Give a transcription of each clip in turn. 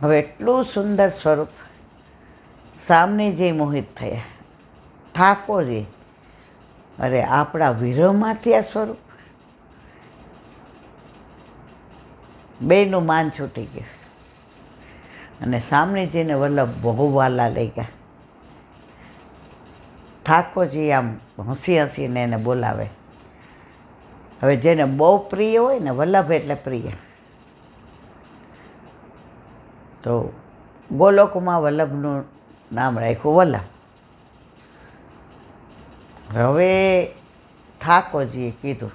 હવે એટલું સુંદર સ્વરૂપ સામનેજી મોહિત થયા. ઠાકોરજી, અરે આપણા વિરહમાંથી આ સ્વરૂપ. બેયનું માન છૂટી ગયું અને સામનેજીને વલ્લભ બહુ વાલા લઈ ગયા. ઠાકોરજી આમ હસી હસીને એને બોલાવે. હવે જેને બહુ પ્રિય હોય ને, વલ્લભ એટલે પ્રિય, તો ગોલોકમાં વલ્લભનું નામ રાખ્યું વલ્લભ. હવે ઠાકોરજીએ કીધું,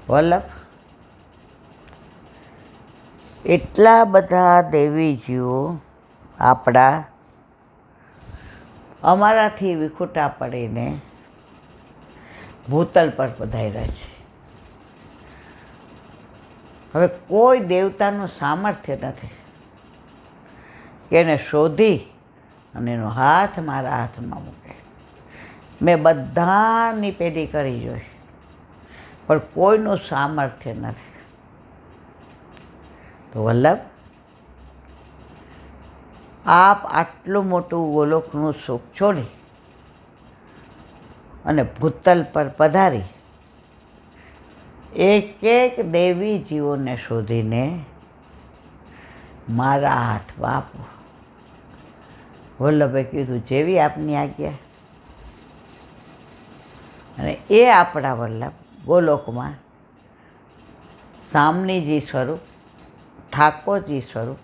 વલ્લભ, એટલા બધા દેવીજીઓ આપણા અમારાથી વિખૂટા પડીને ભૂતલ પર પધાર્યા છે. હવે કોઈ દેવતાનું સામર્થ્ય નથી કે એને શોધી અને એનો હાથ મારા હાથમાં મૂકે. મેં બધાની પેઢી કરી જોઈ, પણ કોઈનું સામર્થ્ય નથી. તો વલ્લભ, આપ આટલું મોટું ગોલોકનું સુખ છોડી અને ભૂતલ પર પધારી એક એક દેવી જીવોને શોધીને મારા હાથમાં આપો. વલ્લભે કીધું, જેવી આપની આજ્ઞા. અને એ આપણા વલ્લભ ગોલોકમાં સામનેજી સ્વરૂપ, ઠાકોરજી સ્વરૂપ,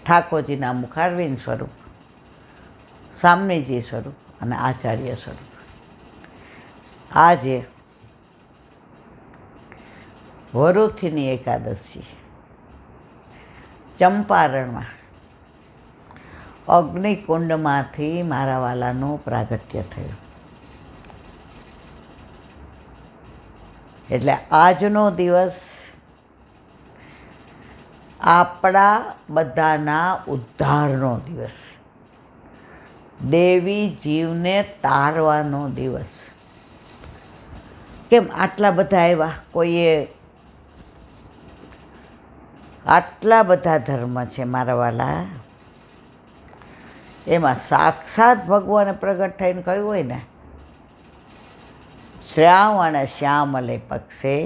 ઠાકોરજીના મુખારવિંદ સ્વરૂપ, સામનેજી સ્વરૂપ અને આચાર્ય સ્વરૂપ. આજે વરુથીની એકાદશી ચંપારણમાં અગ્નિકુંડમાંથી મારા વાલાનું પ્રાગટ્ય થયું. એટલે આજનો દિવસ આપણા બધાના ઉદ્ધારનો દિવસ, દેવી જીવને તારવાનો દિવસ. કેમ આટલા બધા આવ્યા? કોઈએ આટલા બધા ધર્મ છે મારા વાલા, એમાં સાક્ષાત ભગવાને પ્રગટ થઈને કહ્યું હોય ને, શ્રાવણ શ્યામલે પક્ષે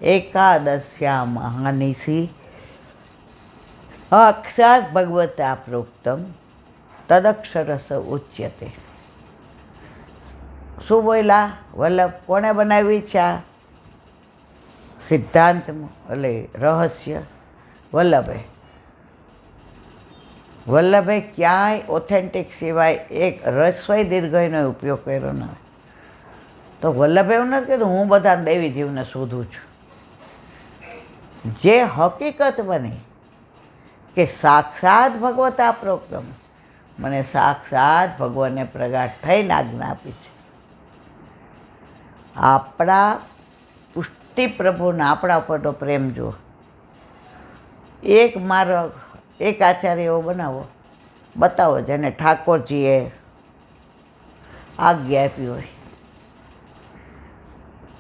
એકાદશ્યા મહાનિશી સાક્ષાત ભગવતા પ્રોક્તમ તદક્ષરસ ઉચ્યતે. શું બોલ્યા વલ્લભ? કોણે બનાવી છે આ સિદ્ધાંતમાં, એટલે રહસ્ય? વલ્લભે. વલ્લભે ક્યાંય ઓથેન્ટિક સિવાય એક રસ્વઈ દીર્ઘઈનો ઉપયોગ કર્યો ન. તો વલ્લભે એવું નથી કીધું હું બધા દેવી જીવને શોધું છું. જે હકીકત બની કે સાક્ષાત ભગવતા પ્રોક્તમ, મને સાક્ષાત ભગવાને પ્રગટ થઈને આજ્ઞા આપી છે. આપણા પુષ્ટિ પ્રભુના આપણા ઉપરનો પ્રેમ જુઓ. એક માર્ગ, એક આચાર્ય એવો બનાવો, બતાવો જેને ઠાકોરજીએ આજ્ઞા આપી હોય.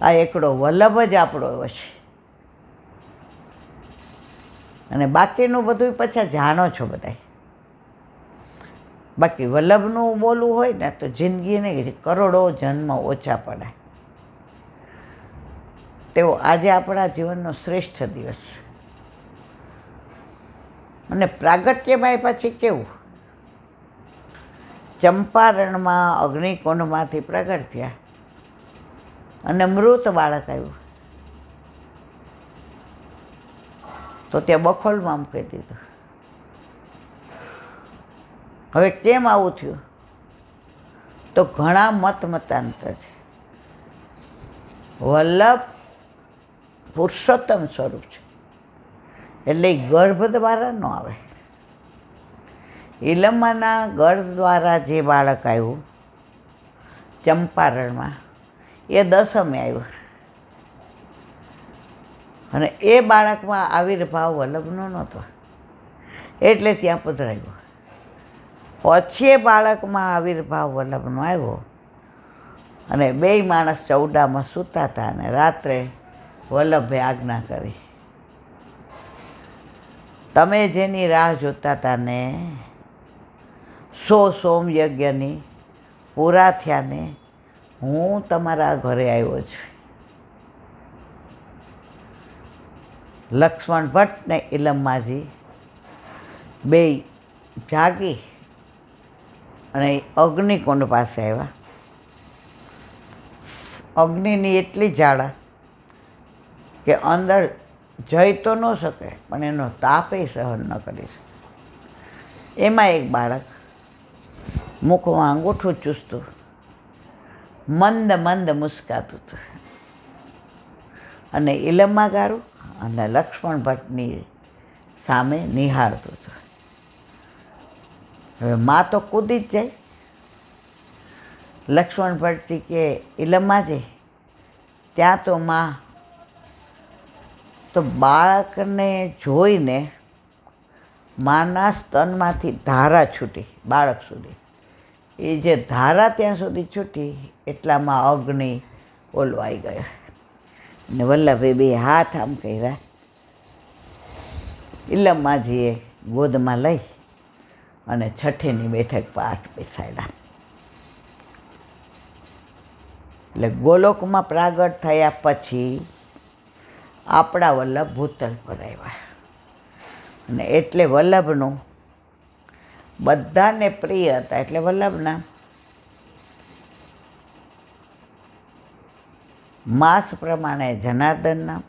આ એકડો વલ્લભ જ આપણો એવો છે. અને બાકીનું બધું પછી જાણો છો બધા. બાકી વલ્લભનું બોલવું હોય ને તો જિંદગીને કરોડો જન્મ ઓછા પડે. તેવો આજે આપણા જીવનનો શ્રેષ્ઠ દિવસ. અને પ્રાગટ્યમાં પછી કેવું, ચંપારણમાં અગ્નિકુંડમાંથી પ્રગટ થયા અને મૃત બાળક આવ્યું તો ત્યાં બખોલમાં મૂકી દીધું. હવે કેમ આવું થયું? તો ઘણા મતાંતર છે. વલ્લભ પુરુષોત્તમ સ્વરૂપ છે, એટલે ગર્ભ દ્વારા ન આવે. ઈલમાના ગર્ભ દ્વારા જે બાળક આવ્યું ચંપારણમાં, એ દસમે આવ્યું. અને એ બાળકમાં આવિર્ભાવ વલ્લભનો નહોતો, એટલે ત્યાં પધરાવ્યો. પછી એ બાળકમાં આવિર્ભાવ વલ્લભનો આવ્યો અને બેય માણસ ચૌડામાં સૂતા હતા અને રાત્રે વલ્લભે આજ્ઞા કરી તમે જેની રાહ જોતા હતા ને 100 સોમયજ્ઞની પૂરા થયા ને હું તમારા ઘરે આવ્યો છું. લક્ષ્મણ ભટ્ટ ને ઈલમમાજી બેય જાગી અને અગ્નિકુંડ પાસે આવ્યા. અગ્નિની એટલી ઝાડા કે અંદર જઈ તો ન શકે પણ એનો તાપે સહન ન કરી શકે. એમાં એક બાળક મુખમાં અંગૂઠું ચૂસતું મંદ મંદ મુસ્કાતું હતું અને ઈલમમાં ગારું અને લક્ષ્મણ ભટ્ટની સામે નિહાળતું હતું. હવે માં તો કૂદી જ જાય. લક્ષ્મણ ભટ્ટજી કે ઈલમમાં જઈ ત્યાં તો માં તો બાળકને જોઈને માના સ્તનમાંથી ધારા છૂટી બાળક સુધી. એ જે ધારા ત્યાં સુધી છૂટી એટલામાં અગ્નિ ઓલવાઈ ગયો ને વલ્લભે બે હાથ આમ કર્યા. ઈલમમાજીએ ગોદમાં લઈ અને છઠ્ઠીની બેઠક પાઠ બેસાડ્યા. એટલે ગોલોકમાં પ્રાગટ થયા પછી આપણા વલ્લભ ભૂતલ પર આવ્યા અને એટલે વલ્લભનું બધાને પ્રિય હતા એટલે વલ્લભના માસ પ્રમાણે જનાર્દન નામ,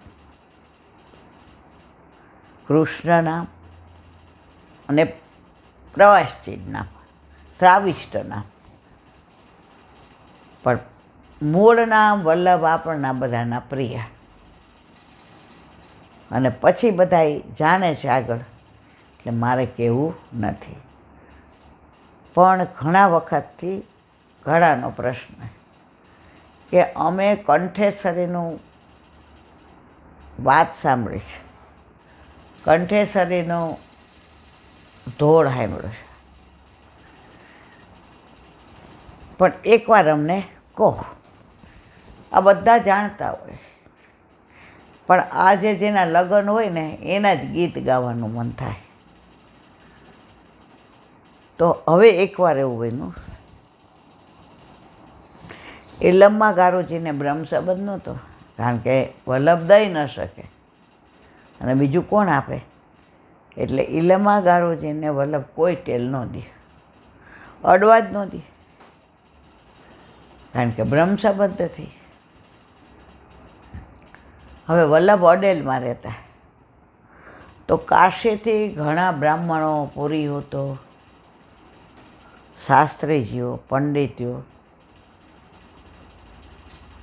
કૃષ્ણ નામ અને પ્રવાસચિત નામ, શ્રાવિષ્ટ નામ. પણ મૂળ નામ વલ્લભ આપણના બધાના પ્રિય. અને પછી બધા જાણે છે આગળ એટલે મારે કહેવું નથી. પણ ઘણા વખતથી ઘણાનો પ્રશ્ન કે અમે કંઠેશ્વરીનું વાત સાંભળી છે, કંઠેશ્વરીનું ધોળ સાંભળ્યો છે, પણ એકવાર અમને કહો. આ બધા જાણતા હોય પણ આજે જેના લગ્ન હોય ને એના જ ગીત ગાવાનું મન થાય. તો હવે એકવાર એવું બન્યું ઈલમમાં ગારુજીને બ્રહ્મ સંબંધ નહોતો કારણ કે વલ્લભ દઈ ન શકે અને બીજું કોણ આપે. એટલે ઈલમમાં ગારુજીને વલ્લભ કોઈ ટેલ ન દે, અડવા જ ન દે કારણ કે બ્રહ્મ સંબંધથી. હવે વલ્લભ અડેલમાં રહેતા તો કાશીથી ઘણા બ્રાહ્મણો, પુરીહોતો, શાસ્ત્રીજીઓ, પંડિતો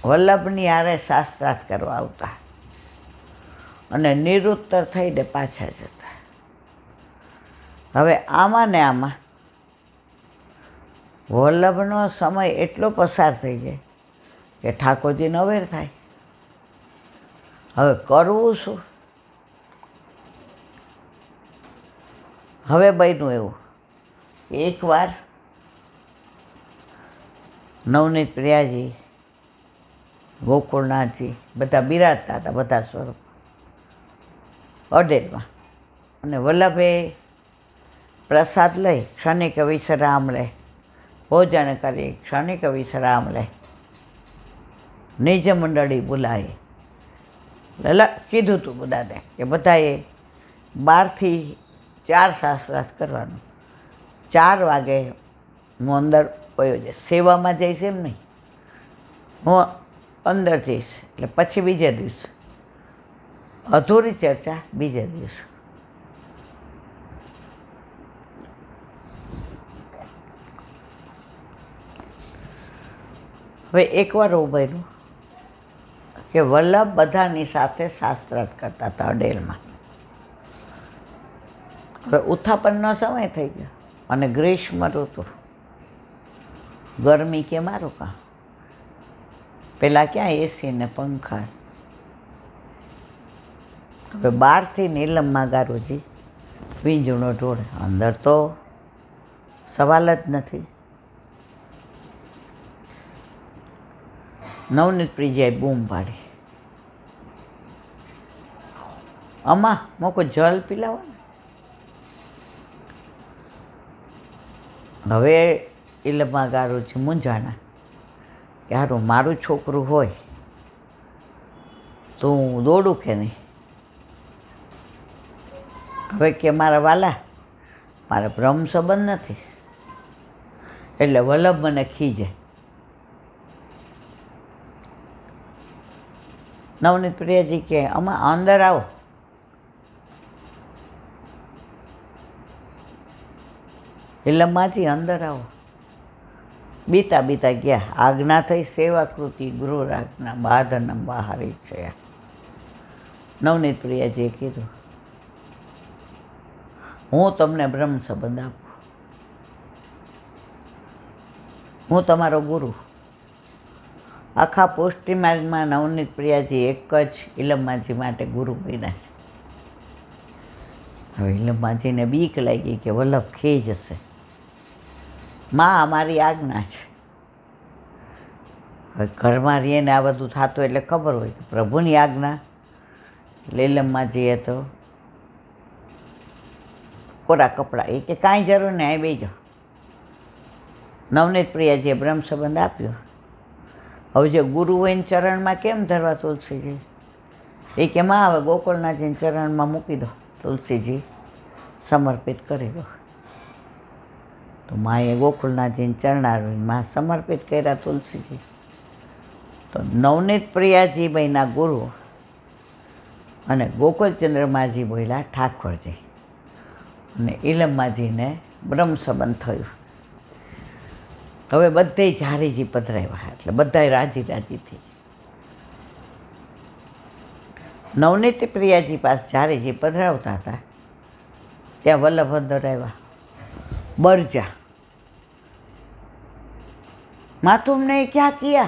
વલ્લભની હારે શાસ્ત્રાર્થ કરવા આવતા અને નિરુત્તર થઈને પાછા જતા. હવે આમાં ને આમાં વલ્લભનો સમય એટલો પસાર થઈ જાય કે ઠાકોરજીને અવેર થાય હવે કરવું શું. હવે બન્યું એવું એકવાર નવનીત પ્રિયાજી, ગોકુળનાથજી બધા બિરાજતા હતા બધા સ્વરૂપ અડેલમાં અને વલ્લભે પ્રસાદ લઈ ક્ષણિક વિશ્રામ લે, ભોજન કરી ક્ષણિક વિશ્રામ લે, નિજ મંડળી બોલાવી કીધું હતું બધાને કે બધાએ 12 થી 4 શાસ્ત્રાર્થ કરવાનું. 4 વાગે હું અંદર વયો જઈશ, સેવામાં જઈશ એમ નહીં, હું અંદર જઈશ એટલે પછી બીજે દિવસ અધૂરી ચર્ચા બીજે દિવસ. હવે એકવાર એવું બન્યું કે વલ્લભ બધાની સાથે શાસ્ત્રાર્થ કરતા હતા અડેલમાં. હવે ઉત્થાપનનો સમય થઈ ગયો અને ગ્રીષ્મ ઋતુ, ગરમી કે મારું કાં પેલા ક્યાં એસી ને પંખા. હવે બહારથી નીલમમાં ગારુજી વીંજણો ઢોળે, અંદર તો સવાલ જ નથી. નવનીત પ્રિયાએ બૂમ પાડી, આમાં મોકો જલ પીલાવો ને. હવે ઇલમમાં ગારુજી મૂંઝાણા કે હારું મારું છોકરું હોય તો હું દોડું કે નહીં. હવે કે મારા વાલા મારે બ્રહ્મ સંબંધ નથી, એટલે વલ્લભ મને ખીજે. નવનીત પ્રિયાજી કે આમાં અંદર આવો. ઇલમમાંથી અંદર આવો. બીતા બીતા ગયા. આજ્ઞા થઈ સેવાકૃતિ ગૃહરાજના બાધનમ બહારી છે. નવનીત પ્રિયાજીએ કીધું હું તમને બ્રહ્મ સંબંધ આપું, હું તમારો ગુરુ. આખા પુષ્ટિ માર્ગમાં નવનીત પ્રિયાજી એક જ ઇલમમાજી માટે ગુરુ બન્યા છે. હવે ઇલમમાજીને બીક લાગી કે વલ્લભ ખી જશે. માં અમારી આજ્ઞા છે. હવે ઘરમાં રહીએ ને આ બધું થતું એટલે ખબર હોય કે પ્રભુની આજ્ઞા. એટલે ઇલમમાજીએ તો કોરા કપડાં એ કે કાંઈ જરૂર નહીં, અહીં બેસી જાઓ. નવનીત પ્રિયાજીએ બ્રહ્મ સંબંધ આપ્યો. હવે જે ગુરુ હોય ને ચરણમાં કેમ ધરવા તુલસીજી? એ કે માં હવે ગોકુળનાથજીને ચરણમાં મૂકી દો, તુલસીજી સમર્પિત કરી દો. તો માએ ગોકુળનાથજીને ચરણારવિંદમાં સમર્પિત કર્યા તુલસીજી. તો નવનીત પ્રિયાજી બન્યા ગુરુ અને ગોકુળચંદ્રમાજી બોલ્યા ઠાકોરજી. અને ઇલમમાજીને બ્રહ્મ સંબંધ થયું. હવે બધે ઝારીજી પધરાવ્યા, એટલે બધાય રાજી રાજીથી. નવનીત પ્રિયાજી પાસે ઝારીજી પધરાવતા હતા ત્યાં વલ્લભ અંદર આવ્યા. બરજા माँ तुमने क्या किया,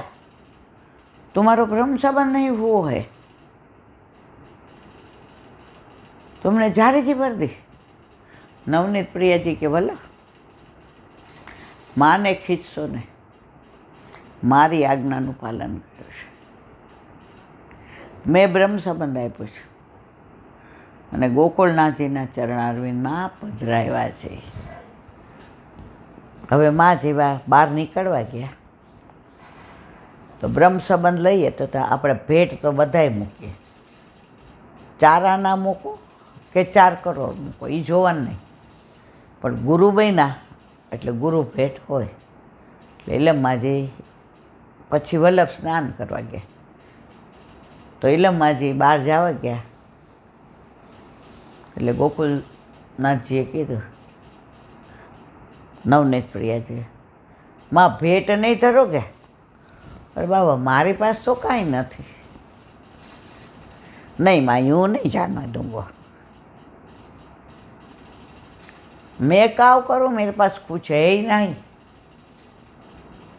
तुम्हारो ब्रह्म संबंध नहीं हुआ है, तुमने जारीजी भर दी. नवनीत प्रियाजी के वल्लभ माने खींचशो ने, मारी આજ્ઞાનું પાલન કર્યું છે. મેં બ્રહ્મ સંબંધ આપ્યો છે અને ગોકુળનાથજીના ચરણારવિંદમાં પધરાવ્યા છે. હવે માં જેવા બહાર નીકળવા ગયા તો બ્રહ્મ સંબંધ લઈએ તો આપણે ભેટ તો બધાય મૂકીએ. 4 આના મૂકો કે 4 કરોડ મૂકો એ જોવાનું નહીં, પણ ગુરુ બન્યા એટલે ગુરુ ભેટ હોય. એટલે ઇલમમાજી પછી વલ્લભ સ્નાન કરવા ગયા તો ઇલમમાજી બહાર જવા ગયા એટલે ગોકુળનાથજીએ કીધું નવનીત પ્રિયાજી, માં ભેટ નહીં ધરો કે? અરે બાબા મારી પાસે તો કાંઈ નથી. નહીં માં यूँ नहीं जाना दूंगा, मैं काव करूँ, मेरे पास कुछ है ही नहीं.